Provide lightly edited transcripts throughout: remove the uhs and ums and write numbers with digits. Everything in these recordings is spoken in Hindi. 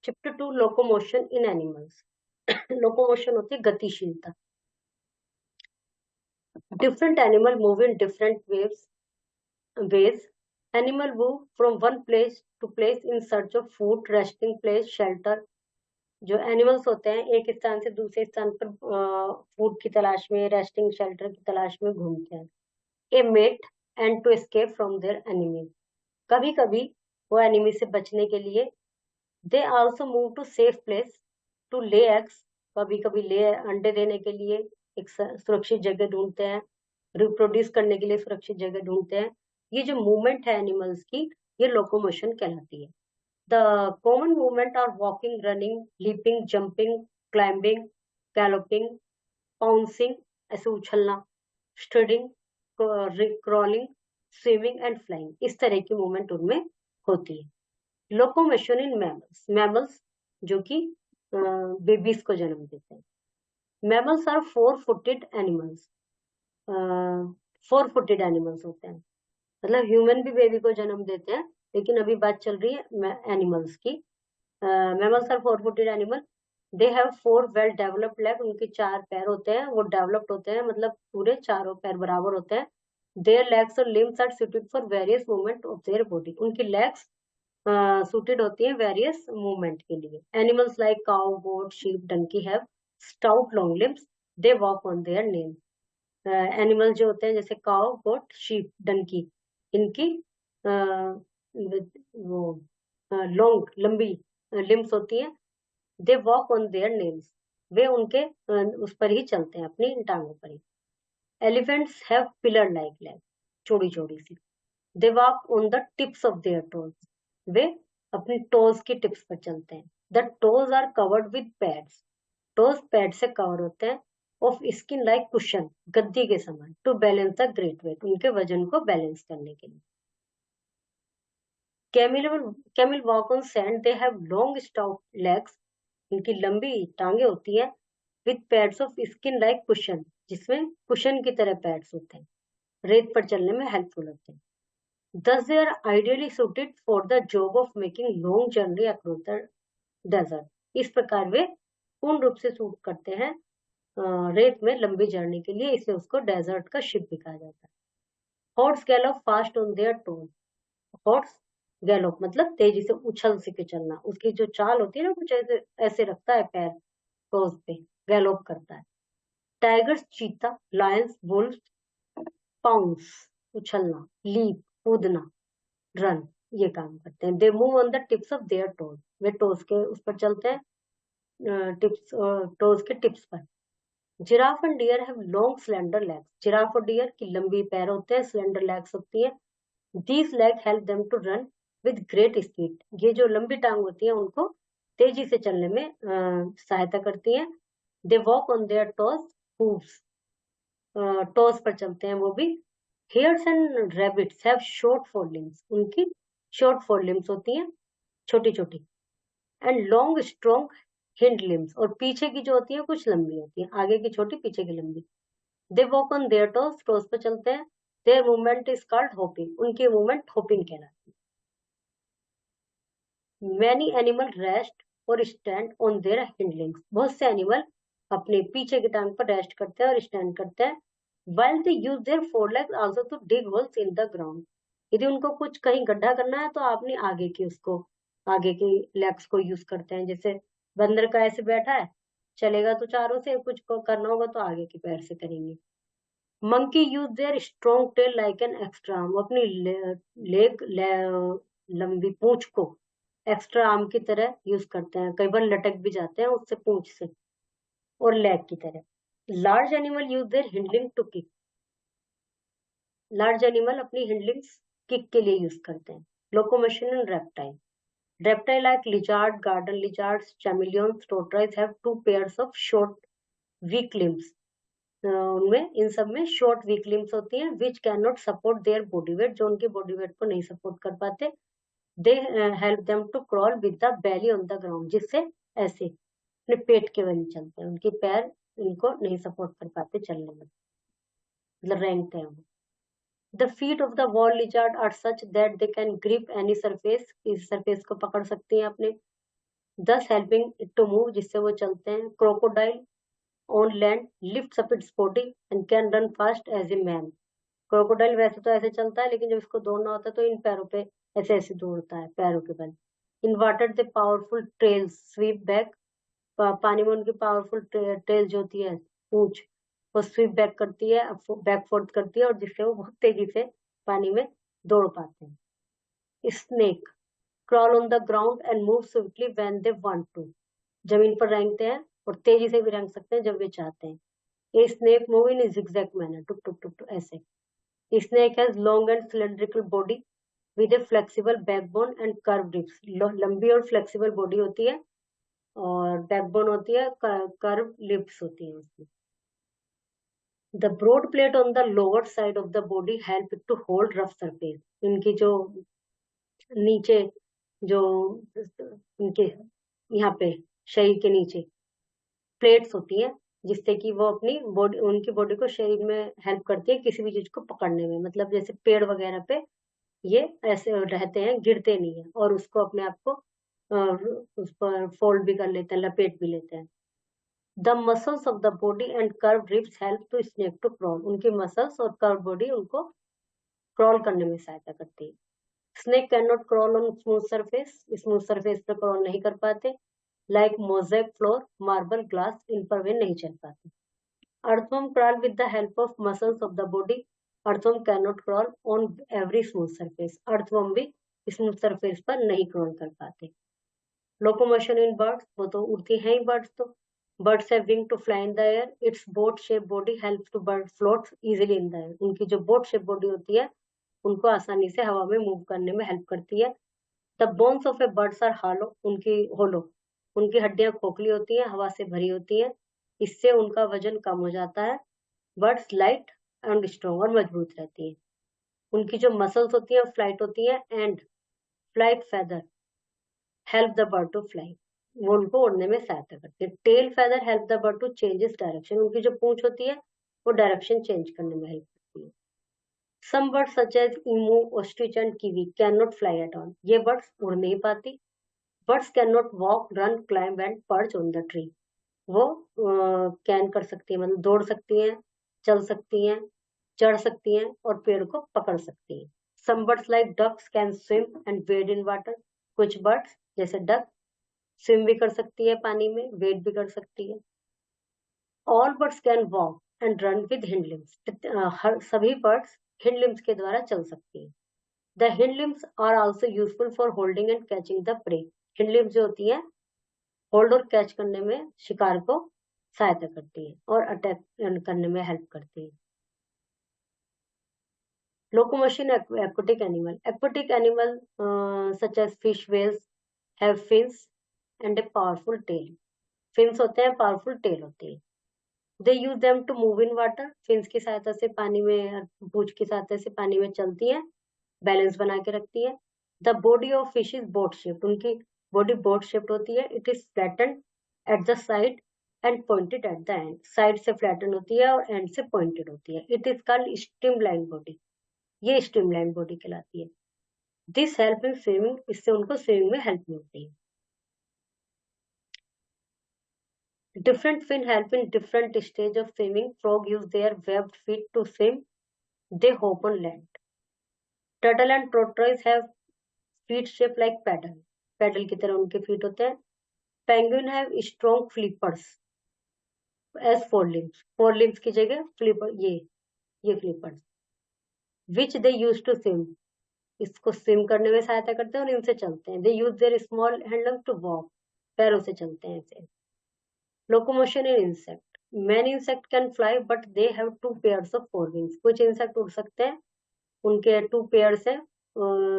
चैप्टर 2 लोकोमोशन इन एनिमल्स। लोकोमोशन होती है गतिशीलता। Different animal move in different ways. Animal move from one place to place in search of food, resting place, shelter. जो एनिमल्स होते हैं एक स्थान से दूसरे स्थान पर फूड की तलाश में, रेस्टिंग शेल्टर की तलाश में घूमते हैं। A mate and to escape from their enemy. कभी कभी वो एनिमी से बचने के लिए they also move to safe place to lay eggs. कभी कभी ले अंडे देने के लिए एक सुरक्षित जगह ढूंढते हैं, रिप्रोड्यूस करने के लिए सुरक्षित जगह ढूंढते हैं। ये जो मूवमेंट है एनिमल्स की, ये लोकोमोशन कहलाती है। The common movement are walking, running, leaping, jumping, climbing, galloping, pouncing ऐसे उछलना, striding, crawling, swimming and flying, इस तरह की मूवमेंट उनमें होती है। लोकोमोशन इन मैमल्स, मैमल्स जो कि बेबीज को जन्म देते हैं। Mammals are four footed animals. Four footed animals होते हैं, मतलब ह्यूमन भी बेबी को जन्म देते हैं, लेकिन अभी बात चल रही है एनिमल्स की। Mammals are four footed animal. They have four well developed leg. उनके चार पैर होते हैं, वो डेवलप्ड होते हैं, मतलब पूरे चारों पैर बराबर होते हैं। देयर लेग्स और limbs are suited for various movement of their body. उनकी लेग्स सुटेड होती है वेरियस मूवमेंट के लिए। Animals like cow, goat, sheep, donkey have stout long limbs. They walk on their name. Animal जो होते हैं जैसे काउ, गोट, शीप, डंकी, इनकी वो लॉन्ग लंबी लिम्स होती है। They walk on their names. वे उनके उस पर ही चलते हैं, अपनी टांगों पर ही। Elephants have pillar like leg, चौड़ी चौड़ी सी। They walk on the tips of their toes. वे अपनी टोज की टिप्स पर चलते हैं। The toes are covered with pads. Toes pad से कवर होते हैं। ऑफ स्किन लाइक कुशन, गद्दी के समान। To balance the great weight, उनके वजन को बैलेंस करने के लिए। Camel walk on sand. They have long stout legs. इनकी लंबी टांगे होती है। With pads of skin like cushion, जिसमें कुशन की तरह पैड्स होते हैं, रेत पर चलने में हेल्पफुल होते हैं। Thus they are ideally suited for the job of making long journey across the desert. इस प्रकार वे पूर्ण रूप से सूट करते हैं रेत में लंबी जर्नी के लिए, इसलिए उसको डेजर्ट का शिप भी कहा जाता है। Horse gallop fast on their toes. Horse gallop मतलब तेजी से उछल से के चलना, उसकी जो चाल होती है ना, कुछ ऐसे ऐसे रखता है पैर टोज पे, गैलोप करता है। Tigers, cheetah, lions, wolf pounce उछलना, लीप कूदना, रन, ये काम करते हैं। They move on the tips of their toes. वे टोज के उस पर चलते हैं, टिप्स टोज के टिप्स पर। Giraffe and deer have long slender legs. Giraffe और डियर की लंबी पैर होते हैं, स्लेंडर लेग्स होती है। These leg help them to run with great speed. ये जो लंबी टांग होती है उनको तेजी से चलने में सहायता करती है। They walk on their toes hooves. Toes पर चलते हैं वो भी। Hairs and rabbits have short four limbs. उनकी शॉर्ट फोर लिम्स होती हैं, छोटी छोटी। And long strong hind limbs. और पीछे की जो होती है कुछ लंबी होती है, आगे की छोटी, पीछे की लंबी। दे walk on their toes. Toes पर चलते हैं। There movement is called hopping. उनकी मूवमेंट होपिंग कहलाती है। मैनी एनिमल रेस्ट और stand on their hind limbs. बहुत से एनिमल अपने पीछे की टांग पर रेस्ट करते हैं और स्टैंड करते हैं। while they use their forelegs also to dig holes in the ground. यदि उनको कुछ कहीं गड्ढा करना है तो आपने आगे की लेग्स को यूज करते हैं। जैसे बंदर का ऐसे बैठा है, चलेगा तो चारों से, कुछ को करना होगा तो आगे के पैर से करेंगे। Monkey use their strong tail like an extra arm. अपनी लंबी पूंछ को एक्स्ट्रा आर्म की तरह यूज करते हैं, कई बार लटक भी जाते हैं उससे पूंछ से, और लेग की तरह। Large animal use their hindlimb to kick. Large animal अपनी हिंडलिंग्स किक के लिए यूज करते हैं। Locomotion in reptile. Reptile like lizard, garden lizards, chameleons, tortoise have two pairs of short weak limbs. उनमें इन सब में शॉर्ट वीक लिम्स होती हैं, which can not support their body weight, जो उनके बॉडी वेट को नहीं सपोर्ट कर पाते। They help them to crawl with the belly on the ground. जिससे ऐसे अपने पेट के बल चलते हैं, उनके पैर इनको नहीं सपोर्ट कर पाते चलने में, मतलब रेंगते हैं। The feet of the wall lizard are such that they can grip any surface. इस surface को पकड़ सकती हैं अपने thus helping it to move, जिससे वो चलते हैं. Crocodile on land lifts up its body and can run fast as a man. Crocodile वैसे तो ऐसे चलता है, लेकिन जब इसको दौड़ना होता है तो इन पैरों पे ऐसे ऐसे दौड़ता है, पैरों के बल. In water the powerful trails sweep back. पानी में उनकी पावरफुल ट्रेल जो होती है, पूंछ, वो स्वीप बैक करती है, बैक फोर्थ करती है, और जिससे वो बहुत तेजी से पानी में दौड़ पाते हैं. Snake crawl on the ground and move swiftly when they want to. जमीन पर रेंगते हैं और तेजी से भी रेंग सकते हैं जब वे चाहते हैं. A snake move in zigzag manner, टुक टुक टुक टुक ऐसे. Snake has long and cylindrical body with a flexible backbone and curved ribs. लंबी और फ्लेक्सिबल बॉडी होती है और बैकबोन होती है, कर्व लिप्स होती है उसमें. The broad plate on the lower side of the body help it to hold rough surface. इनकी जो नीचे जो इनके यहाँ पे शरीर के नीचे प्लेट्स होती हैं, जिससे कि वो अपनी बॉडी, उनकी बॉडी को शरीर में हेल्प करती है किसी भी चीज को पकड़ने में. मतलब जैसे पेड़ वगैरह पे ये ऐसे रहते हैं, गिरते नहीं है, और उसको अपने आप को उस पर फोल्ड भी कर लेते हैं, लपेट भी लेते हैं. The muscles of the body and curve ribs help to snake to crawl. उनकी मसल्स और कर्व बॉडी उनको क्रॉल करने में सहायता करती है. Snake can not crawl on smooth surface. Smooth surface पर क्रॉल नहीं कर पाते. Like mosaic floor, marble, glass, इन पर वे नहीं चल पाते. Earthworm crawl with the help of muscles of the body. Earthworm can not crawl on every smooth surface. Earthworm भी स्मूथ सरफेस पर नहीं क्रॉल कर पाते. लोकोमोशन इन बर्ड्स, वो तो उड़ती हैं ही बर्ड्स तो. Birds have wing to fly in the air. Its boat-shaped body helps to bird float easily in the air. उनकी जो boat shaped body होती है, उनको आसानी से हवा में मूव करने में हेल्प करती है. The bones of a birds are hollow. उनकी hollow, उनकी हड्डियां खोखली होती हैं, हवा से भरी होती हैं. इससे उनका वजन कम हो जाता है. Birds light and strong, और मजबूत रहती है. उनकी जो मसल्स होती हैं फ्लाइट होती हैं, and flight feather help the bird to fly. वो उनको उड़ने में सहायता करती है. Tail feather help the bird to change its direction. उनकी जो पूंछ होती है वो डायरेक्शन चेंज करने में हेल्प करती है. Some birds such as emu, ostrich and kiwi can not fly at all. ये बर्ड्स उड़ नहीं पाती. Birds can not walk, run, climb and perch on the tree. वो कैन कर सकती है, मतलब दौड़ सकती हैं, चल सकती हैं, चढ़ सकती हैं, और पेड़ को पकड़ सकती हैं. Some birds like ducks can swim and wade in water. कुछ बर्ड्स जैसे डक स्विम भी कर सकती है पानी में, वेट भी कर सकती है. All birds can walk and run with hind limbs. सभी बर्ड्स हिंड लिम्स के द्वारा चल सकती है. The hind limbs are also useful for holding and catching the prey. Hind limbs जो होती है, होल्ड और कैच करने में शिकार को सहायता करती है और अटैक करने में हेल्प करती है. Locomotion aquatic animal. Aquatic animal such as fish, whales have fins and a powerful tail. Fins होते हैं, powerful tail होती है. They use them to move in water. Fins की सहायता से पानी में, पूंछ की सहायता से पानी में चलती है, बैलेंस बना के रखती है. The body of fish is boat shaped. उनकी बॉडी बोट शेप्ड होती है. It is flattened at the side and pointed at the end. Side से फ्लैटन होती है और एंड से पॉइंटेड होती है. It is called streamlined body. ये स्ट्रीमलाइन बॉडी कहलाती है. This help in swimming. इससे उनको स्विमिंग में हेल्प मिलती है. Different fin help in different stage of swimming. Frog use their webbed feet to swim. They hop on land. Turtle and tortoise have feet shape like paddle. Paddle की तरह उनके फीट होते हैं. Penguin have strong flippers as four limbs. Four limbs की जगह फ्लिपर, ये flippers, which they use to swim. इसको स्विम करने में सहायता करते हैं और इनसे चलते हैं. They use their small handlers to walk. पैरों से चलते हैं ऐसे. Locomotion in insect. Many insect can fly but they have 2 pairs of 4 wings. कुछ इंसेक्ट उड़ सकते हैं, उनके 2 पेयर्स हैं,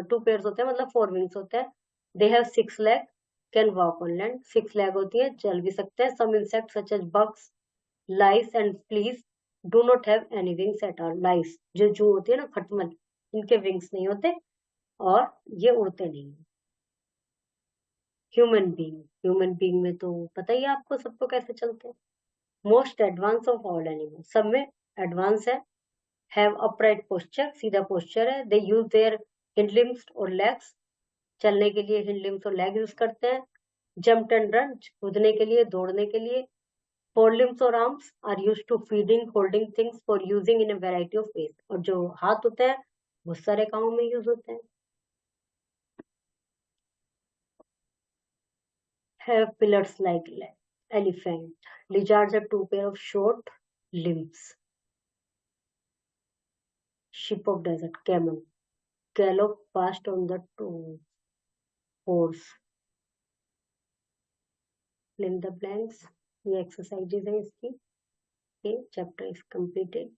2 पेयर्स होते हैं, मतलब 4 विंग्स होते हैं. They have 6 leg, can walk on land. 6 leg होती है, चल भी सकते हैं. Some insect such as bugs, lice and fleas do not have any wings at all. Lice जो जू होती है ना, खटमल, इनके विंग्स नहीं होते और ये उड़ते नहीं है. Human being. ह्यूमन बीइंग में तो पता ही है आपको, सबको कैसे चलते हैं. Most advance of all animal. सब में एडवांस है. हैव अपराइट पोस्चर, सीधा पोस्चर है. दे यूज देयर हिंड लिम्स और लेग्स. चलने के लिए हिंड लिम्स और लेग यूज करते हैं. जंप एंड रन, कूदने के लिए, दौड़ने के लिए। फोर लिम्स और arms are use to feeding, holding things, for using in a variety of ways. और जो हाथ होते हैं बहुत सारे कामों में यूज होते हैं। Have pillars like elephant. Lizards have two pair of short limbs. Sheep of desert, camel. Gallop fast on the two horse. Fill in the blanks. ये exercises हैं इसकी. Okay, chapter is completed.